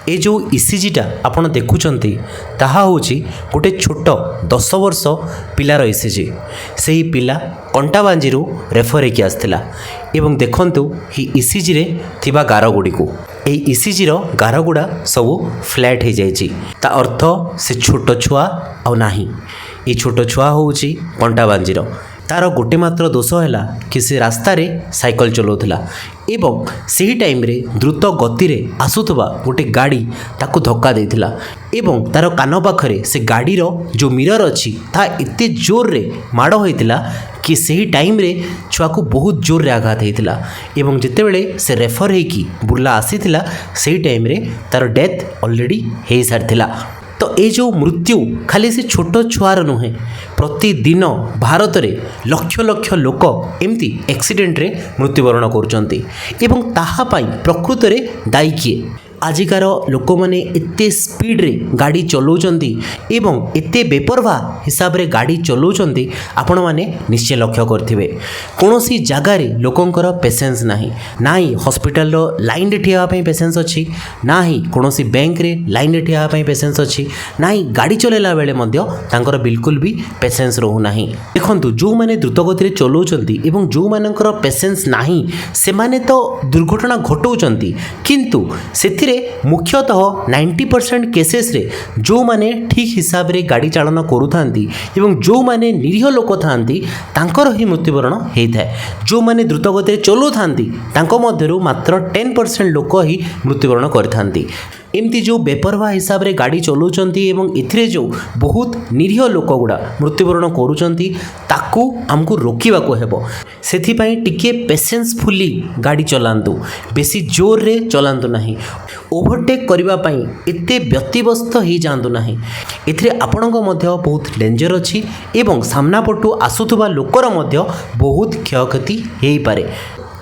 ए जो ईसीजीटा आपण देखुंत ताहा होची गोटे छोट 10 वर्ष पिलार ईसीजी से ही पिला कंटाबांजी रेफर होकर आसला एवं देखंतु ही ईसीजी रे थिबा गार गुड़ी को এই ইସିଜିର ଗାର ଗୁଡ଼ା ସବୁ ଫ୍ଲାଟ୍ ହେଇଯାଇଛି। ତା ଅର୍ଥ ସେ ଛୋଟ ଛୁଆ ଆଉ ନାହିଁ। ଏ ଛୋଟ ଛୁଆ ହେଉଛି କଣ୍ଟାବାଞ୍ଜିର। ତାର ଗୋଟେ ମାତ୍ର ଦୋଷ ହେଲା କି ସେ ରାସ୍ତାରେ ସାଇକେଲ ଚଲାଉଥିଲା ଏବଂ ସେହି ଟାଇମ୍ରେ ଦ୍ରୁତ ଗତିରେ ଆସୁଥିବା ଗୋଟେ ଗାଡ଼ି ତାକୁ ଧକ୍କା ଦେଇଥିଲା ଏବଂ ତାର କାନ ପାଖରେ ସେ ଗାଡ଼ିର ଯେଉଁ ମିରର ଅଛି ତାହା ଏତେ ଜୋରରେ ମାଡ଼ ହୋଇଥିଲା कि सही टाइम रे छुआ को बहुत जोर रे आघात होता एवं जितेबले से रेफर होगी बुर्ला आसीथिला सही टाइम रे तार डेथ ऑलरेडी हो सारी। तो ये जो मृत्यु खाली से छोट छुआर नुहे प्रतिदिन भारत में लक्ष लक्ष लोक एमती एक्सीडेंट रे मृत्युवरण करुचंती एवं ताहा पाई प्रकृत रे दायी किए आजिकार लोक मैंने एते स्पीड रे गाड़ी चलाउछंती एवं एते बेपरवा हिसाब रे गाड़ी चलाउछंती आपण माने निश्चय लक्ष्य करथिबे। कोनोसी जगार लोकंकर पेशेंस नाही नाही हॉस्पिटल रो लाइन रे ठिया पई पेशेंस अछि नाही कोनोसी बैंक रे लाइन रे ठिया पई पेशेंस अछि नाही गाड़ी चलेला बेले मध्य तांकर बिल्कुल भी पेशेंस रहू नाही। देखंतु जो माने द्रुत गति रे चलाउछंती एवं जो मानकर पेशेंस नाही से माने तो दुर्घटना घटाउछंती किंतु सेथिरे मुख्यतः 90% केसेस रे जो माने ठीक हिसाब रे गाड़ी चालन करूथांती एवं जो माने निरीह लोक थांती तांकर ही मृत्युवरण होता है। जो माने द्रुत गति रे चलुथांती तांको मध्यरु मात्र 10% लोक ही मृत्युवरण करथांती। एमती जो बेपरवा हिसाब रे गाड़ी चलाउछंती एवं एथिरे जो बहुत निरीह लोक गुड़ा मृत्युवरण करूछंती ताकू आमको रोकिबाको हेबो। सेथिपाई टिके पेशेंसफुली गाड़ी चलांतु बेसी जोर रे चलांतु नाही ओवरटेक करबा पाई एते व्यतिव्यस्त ही जांतु नाही। एथिरे आपणको मध्य बहुत डेंजर अछि एवं सामना पटु आसुथुबा लोकर मध्य बहुत क्षयक्षति हेई पारे।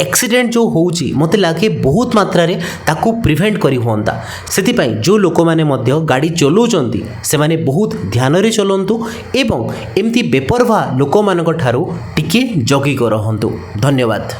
एक्सीडेंट जो होउची मते लागे बहुत मात्रा रे ताकू प्रिवेंट करी होंता सेथिपाई जो लोक माने मध्य गाड़ी चलाउचंती से माने बहुत ध्यान रे चलंतु एवं एमती बेपरवा लोक मानक ठारू टिके जगी को रहंतु। धन्यवाद।